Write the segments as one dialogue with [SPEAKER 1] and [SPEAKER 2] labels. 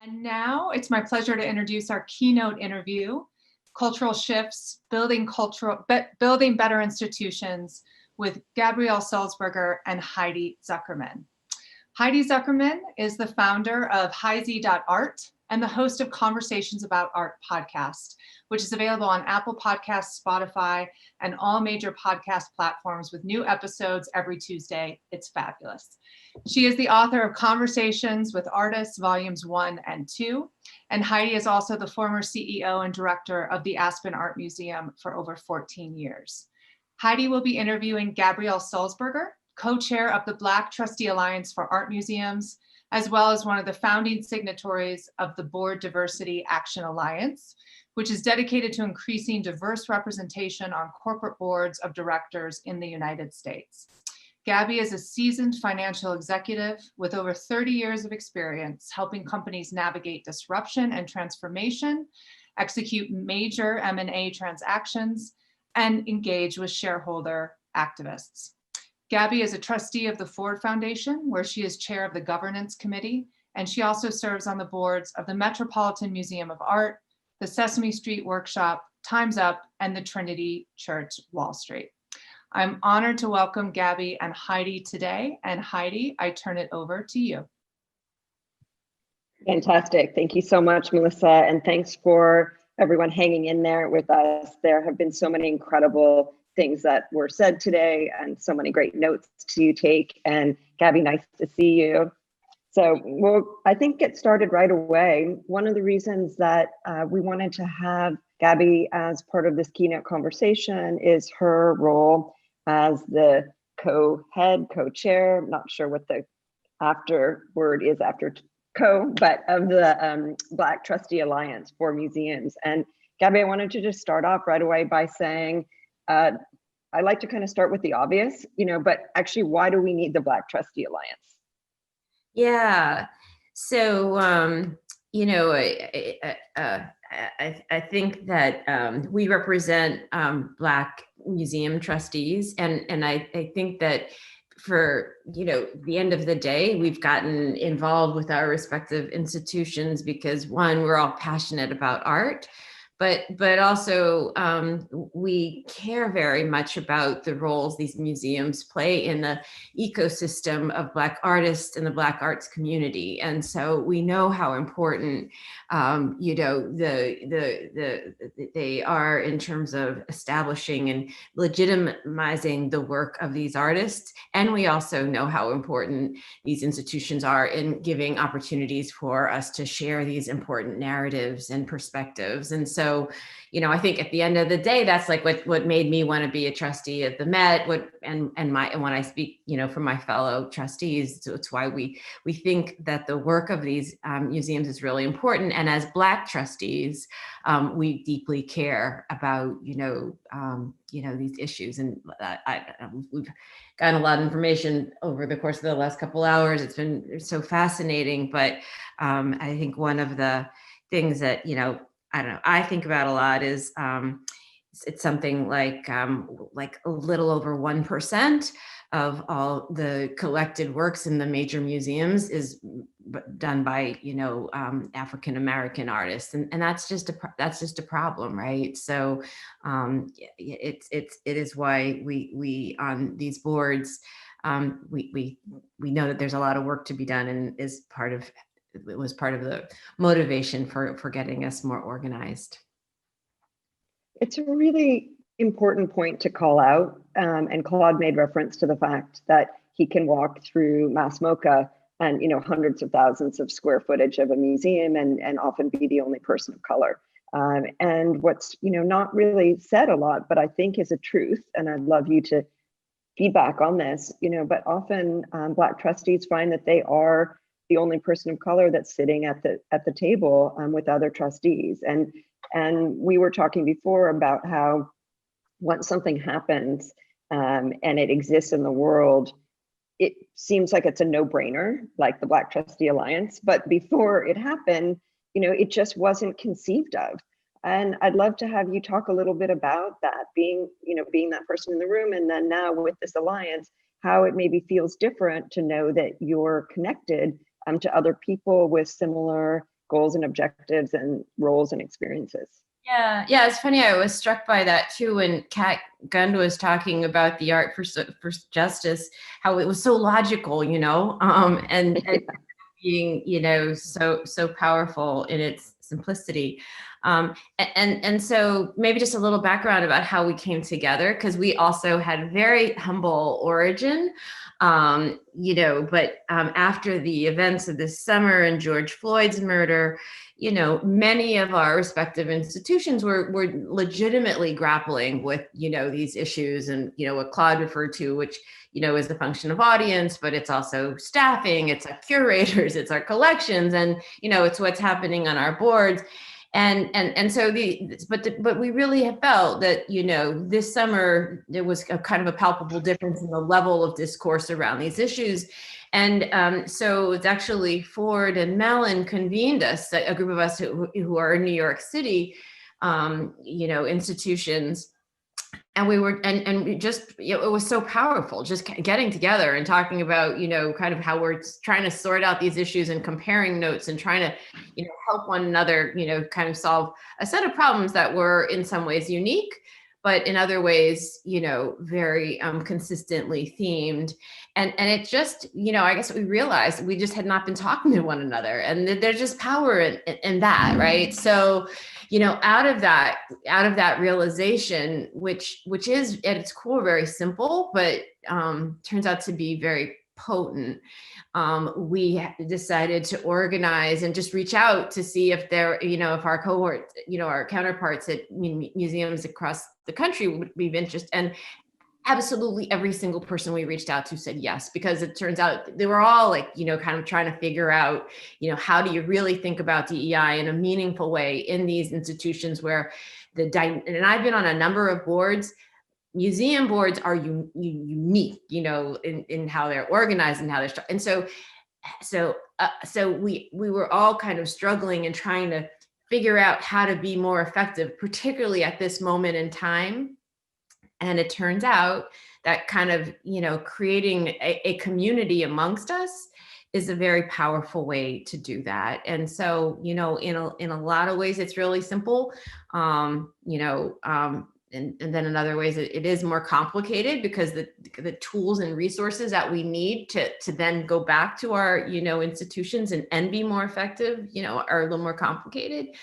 [SPEAKER 1] And now it's my pleasure to introduce our keynote interview, Cultural Shifts, Building Better Institutions, with Gabrielle Sulzberger and Heidi Zuckerman. Heidi Zuckerman is the founder of HiZ.art and the host of Conversations About Art podcast, which is available on Apple Podcasts, Spotify, and all major podcast platforms with new episodes every Tuesday. It's fabulous. She is the author of Conversations with Artists, Volumes 1 and 2. And Heidi is also the former CEO and director of the Aspen Art Museum for over 14 years. Heidi will be interviewing Gabrielle Sulzberger, co-chair of the Black Trustee Alliance for Art Museums, as well as one of the founding signatories of the Board Diversity Action Alliance, which is dedicated to increasing diverse representation on corporate boards of directors in the United States. Gabby is a seasoned financial executive with over 30 years of experience helping companies navigate disruption and transformation, execute major M&A transactions, and engage with shareholder activists. Gabby is a trustee of the Ford Foundation, where she is chair of the governance committee, and she also serves on the boards of the Metropolitan Museum of Art, the Sesame Street Workshop, Time's Up, and the Trinity Church Wall Street. I'm honored to welcome Gabby and Heidi today. And Heidi, I turn it over to you.
[SPEAKER 2] Fantastic. Thank you so much, Melissa. And thanks for everyone hanging in there with us. There have been so many incredible things that were said today and so many great notes to take. And Gabby, nice to see you. So we'll, I think, get started right away. One of the reasons that we wanted to have Gabby as part of this keynote conversation is her role as the co-head, co-chair, not sure what the after word is after co, but of the Black Trustee Alliance for Museums. And Gabby, I wanted to just start off right away by saying, I like to kind of start with the obvious, but actually, why do we need the Black Trustee Alliance?
[SPEAKER 3] Yeah, so, I think that we represent Black museum trustees, and I think that for the end of the day, we've gotten involved with our respective institutions because, one, we're all passionate about art, but also we care very much about the roles these museums play in the ecosystem of Black artists and the Black arts community. And so we know how important, they are in terms of establishing and legitimizing the work of these artists. And we also know how important these institutions are in giving opportunities for us to share these important narratives and perspectives. And so, I think at the end of the day, that's like what made me want to be a trustee at the Met. And when I speak, for my fellow trustees, so it's why we think that the work of these museums is really important. And as Black trustees, we deeply care about these issues. And we've gotten a lot of information over the course of the last couple hours. It's been so fascinating. But I think one of the things that I think about a lot is it's something like a little over 1% of all the collected works in the major museums is done by African American artists, and that's just a problem, right? So it is why we on these boards we know that there's a lot of work to be done, and it was part of the motivation for getting us more organized.
[SPEAKER 2] It's a really important point to call out. And Claude made reference to the fact that he can walk through Mass MoCA and, hundreds of thousands of square footage of a museum and often be the only person of color. And what's, not really said a lot, but I think is a truth, and I'd love you to feedback on this, but often Black trustees find that they are the only person of color that's sitting at the table with other trustees. And we were talking before about how once something happens and it exists in the world, it seems like it's a no-brainer, like the Black Trustee Alliance. But before it happened, it just wasn't conceived of. And I'd love to have you talk a little bit about that, being that person in the room, and then now with this alliance, how it maybe feels different to know that you're connected to other people with similar goals and objectives and roles and experiences.
[SPEAKER 3] Yeah, it's funny. I was struck by that too when Kat Gund was talking about the art for justice, how it was so logical, and being, so powerful in its simplicity. And so maybe just a little background about how we came together, because we also had very humble origin, but after the events of this summer and George Floyd's murder, many of our respective institutions were legitimately grappling with, these issues and, what Claude referred to, which, is the function of audience, but it's also staffing, it's our curators, it's our collections, and, it's what's happening on our boards. And so but we really have felt that, this summer, there was a kind of a palpable difference in the level of discourse around these issues. And so it's actually Ford and Mellon convened us, a group of us who are in New York City, institutions. And we were, and we just, it was so powerful just getting together and talking about, kind of how we're trying to sort out these issues and comparing notes and trying to, help one another, kind of solve a set of problems that were in some ways unique, but in other ways, very consistently themed. And it just, I guess we realized we just had not been talking to one another, and there's just power in that, right? So, out of that realization, which is at its core very simple, but turns out to be very potent, we decided to organize and just reach out to see if there, if our cohort, our counterparts at museums across the country would be of interest. And absolutely every single person we reached out to said yes, because it turns out they were all like, kind of trying to figure out, how do you really think about DEI in a meaningful way in these institutions where and I've been on a number of boards. Museum boards are unique, in how they're organized and how they're and so we were all kind of struggling and trying to figure out how to be more effective, particularly at this moment in time. And it turns out that kind of, creating a community amongst us is a very powerful way to do that. And so, in a lot of ways, it's really simple. And then in other ways, it is more complicated because the tools and resources that we need to then go back to our, institutions and be more effective, are a little more complicated.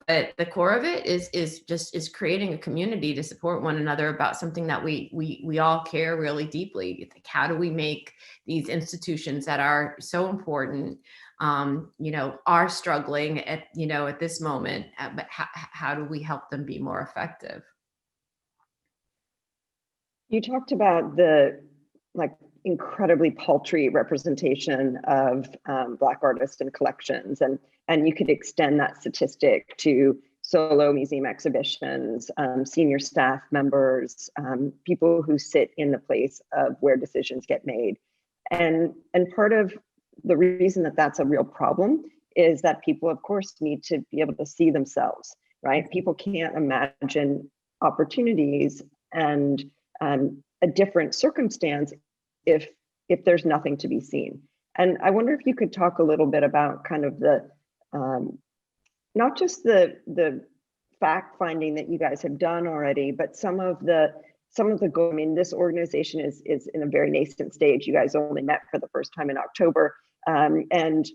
[SPEAKER 3] But the core of it is creating a community to support one another about something that we all care really deeply. Like, how do we make these institutions that are so important, are struggling at this moment, but how do we help them be more effective?
[SPEAKER 2] You talked about the incredibly paltry representation of Black artists and collections, and you could extend that statistic to solo museum exhibitions, senior staff members, people who sit in the place of where decisions get made. And part of the reason that that's a real problem is that people, of course, need to be able to see themselves, right? People can't imagine opportunities and a different circumstance if there's nothing to be seen. And I wonder if you could talk a little bit about kind of the not just the fact finding that you guys have done already, but some of the goal. I mean, this organization is in a very nascent stage. You guys only met for the first time in October, and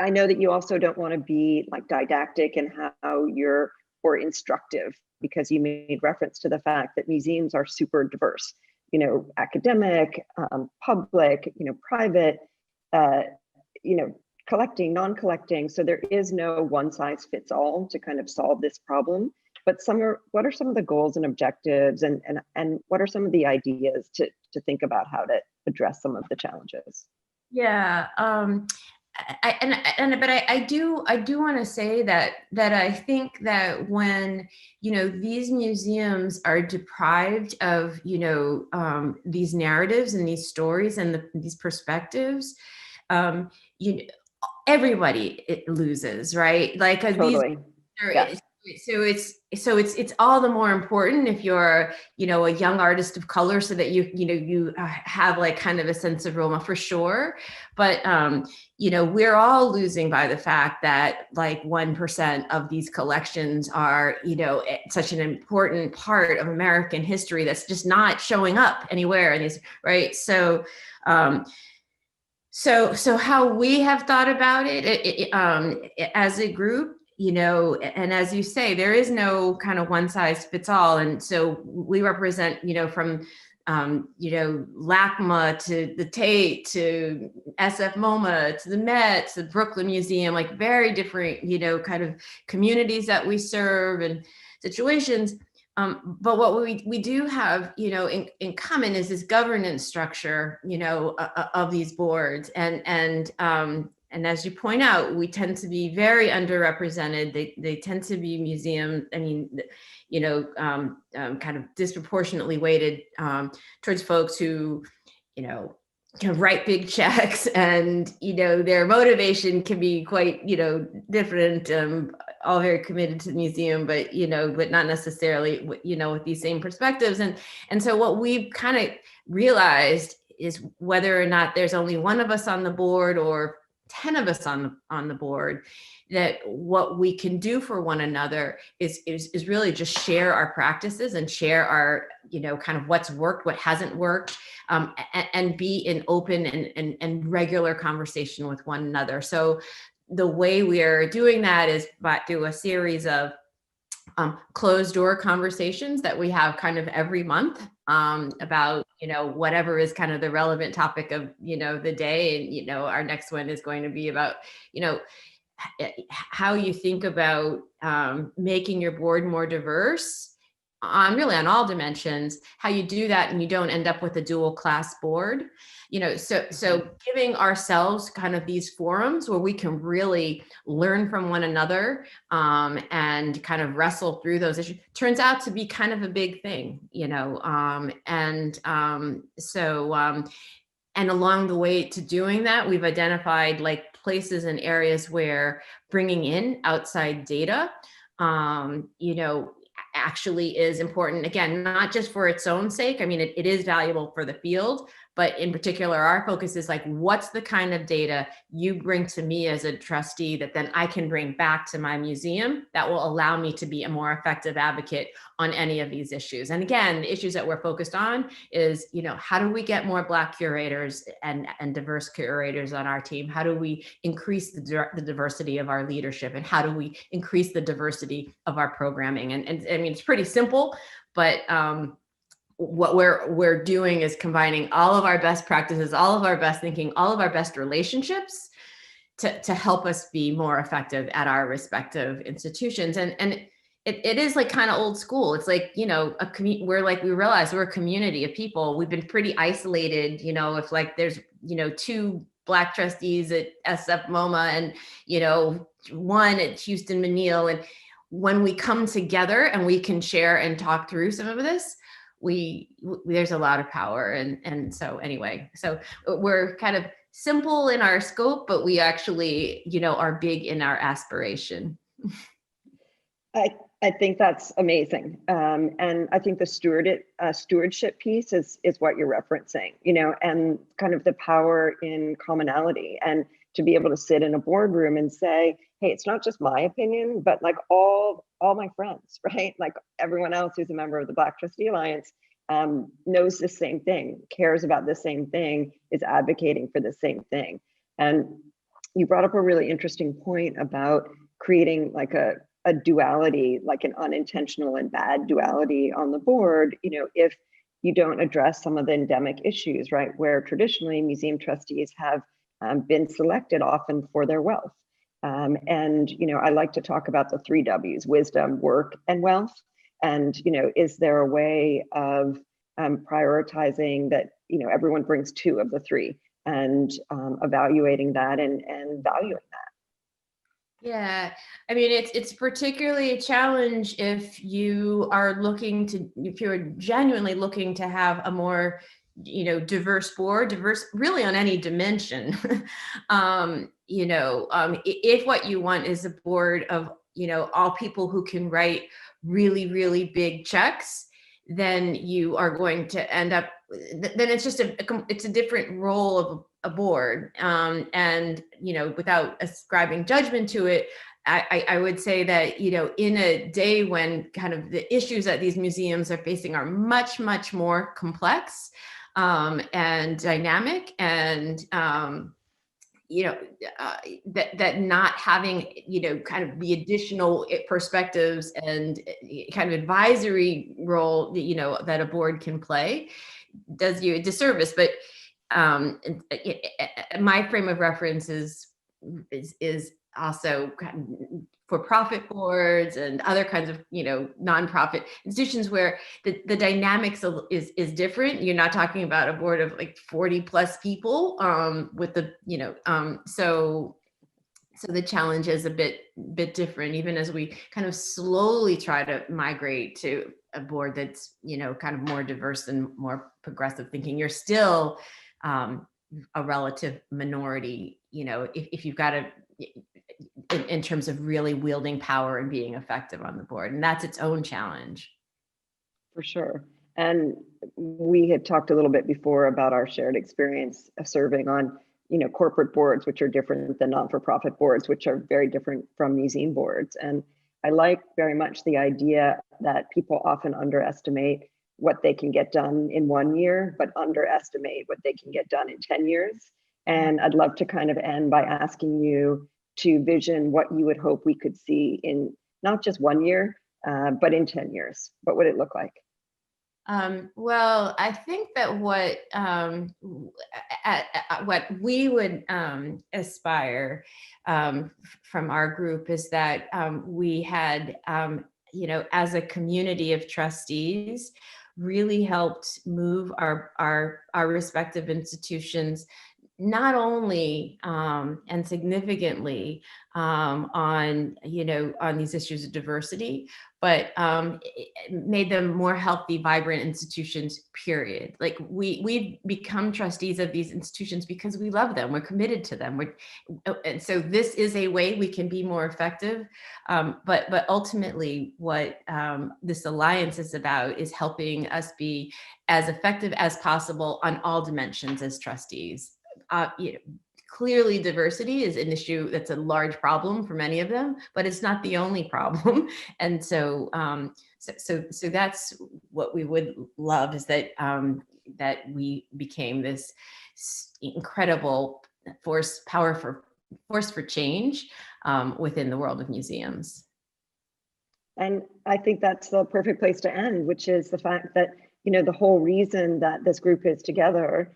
[SPEAKER 2] I know that you also don't want to be didactic in how you're or instructive, because you made reference to the fact that museums are super diverse. Academic, public, private, collecting, non-collecting. So there is no one size fits all to kind of solve this problem. But what are some of the goals and objectives, and what are some of the ideas to think about how to address some of the challenges?
[SPEAKER 3] Yeah. But I do want to say that I think that when these museums are deprived of these narratives and these stories and these perspectives, everybody loses, right?
[SPEAKER 2] Totally.
[SPEAKER 3] It's all the more important if you're, a young artist of color, so that you have like kind of a sense of role model, for sure. But we're all losing by the fact that like 1% of these collections are, such an important part of American history that's just not showing up anywhere in these, right? So how we have thought about it, as a group, and as you say, there is no kind of one size fits all. And so we represent, from, LACMA to the Tate to SF MoMA to the Met to the Brooklyn Museum, like very different, kind of communities that we serve and situations. But what we do have, in common is this governance structure, of these boards. And as you point out, we tend to be very underrepresented. They tend to be kind of disproportionately weighted towards folks who, can write big checks, and their motivation can be quite different. All very committed to the museum, but but not necessarily with these same perspectives. And so what we've kind of realized is, whether or not there's only one of us on the board or 10 of us on the board, that what we can do for one another is really just share our practices and share our, kind of what's worked, what hasn't worked, and be in open and regular conversation with one another. So the way we are doing that is through a series of closed door conversations that we have kind of every month, about whatever is kind of the relevant topic of the day. And our next one is going to be about how you think about making your board more diverse on all dimensions, how you do that and you don't end up with a dual class board. So giving ourselves kind of these forums where we can really learn from one another, and kind of wrestle through those issues, turns out to be kind of a big thing, and along the way to doing that, we've identified like places and areas where bringing in outside data, actually is important. Again, not just for its own sake. I mean, it is valuable for the field, but in particular, our focus is like, what's the kind of data you bring to me as a trustee that then I can bring back to my museum that will allow me to be a more effective advocate on any of these issues. And again, the issues that we're focused on is, how do we get more Black curators and diverse curators on our team? How do we increase the diversity of our leadership? And how do we increase the diversity of our programming? And I mean, it's pretty simple, but what we're doing is combining all of our best practices, all of our best thinking, all of our best relationships to help us be more effective at our respective institutions. And it is like kind of old school. It's like, we realize we're a community of people. We've been pretty isolated, if like there's, 2 Black trustees at SF MoMA and, 1 at Houston Menil. And when we come together and we can share and talk through some of this, there's a lot of power. And so anyway, so we're kind of simple in our scope, but we actually, are big in our aspiration.
[SPEAKER 2] I think that's amazing. And I think the stewardship piece is what you're referencing, and kind of the power in commonality, and to be able to sit in a boardroom and say, hey, it's not just my opinion, but like all my friends, right? Like everyone else who's a member of the Black Trustee Alliance knows the same thing, cares about the same thing, is advocating for the same thing. And you brought up a really interesting point about creating like a duality, like an unintentional and bad duality on the board, if you don't address some of the endemic issues, right? Where traditionally museum trustees have been selected often for their wealth. And, I like to talk about the 3 W's: wisdom, work, and wealth. And, is there a way of prioritizing that, everyone brings 2 of the 3, and evaluating that and valuing that?
[SPEAKER 3] Yeah, I mean, it's particularly a challenge if you're genuinely looking to have a more, diverse board, diverse really on any dimension. If what you want is a board of, all people who can write really, really big checks, then you are going to end up, then it's just it's a different role of a board. And, without ascribing judgment to it, I would say that, in a day when kind of the issues that these museums are facing are much, much more complex and dynamic, and that not having, kind of the additional perspectives and kind of advisory role, that a board can play does you a disservice. But my frame of reference is also for-profit boards and other kinds of, nonprofit institutions where the dynamics is different. You're not talking about a board of like 40 plus people with the, so the challenge is a bit different, even as we kind of slowly try to migrate to a board that's, kind of more diverse and more progressive thinking. You're still a relative minority, if you've got to, in terms of really wielding power and being effective on the board. And that's its own challenge.
[SPEAKER 2] For sure. And we had talked a little bit before about our shared experience of serving on, corporate boards, which are different than not-for-profit boards, which are very different from museum boards. And I like very much the idea that people often underestimate what they can get done in 1 year, but underestimate what they can get done in 10 years. And I'd love to kind of end by asking you to vision what you would hope we could see in not just 1 year, but in 10 years. What would it look like?
[SPEAKER 3] Well, I think that what we would aspire from our group is that we had, as a community of trustees, really helped move our respective institutions not only and significantly on these issues of diversity, but made them more healthy, vibrant institutions, period. Like we've become trustees of these institutions because we love them, we're committed to them. And so this is a way we can be more effective. But ultimately what this alliance is about is helping us be as effective as possible on all dimensions as trustees. Clearly diversity is an issue that's a large problem for many of them, but it's not the only problem. And so so that's what we would love, is that that we became this incredible force for change within the world of museums.
[SPEAKER 2] And I think that's the perfect place to end, which is the fact that, the whole reason that this group is together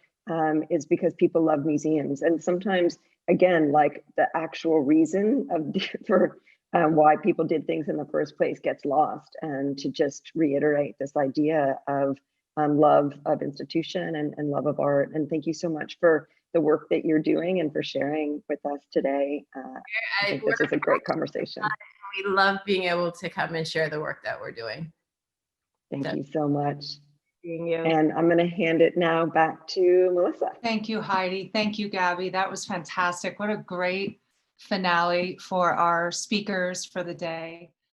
[SPEAKER 2] is because people love museums. And sometimes, again, like the actual reason for why people did things in the first place gets lost. And to just reiterate this idea of love of institution and love of art. And thank you so much for the work that you're doing and for sharing with us today. I think this is a great conversation.
[SPEAKER 3] We love being able to come and share the work that we're doing.
[SPEAKER 2] Thank you so much.
[SPEAKER 3] You.
[SPEAKER 2] And I'm going to hand it now back to Melissa.
[SPEAKER 1] Thank you, Heidi. Thank you, Gabby. That was fantastic. What a great finale for our speakers for the day.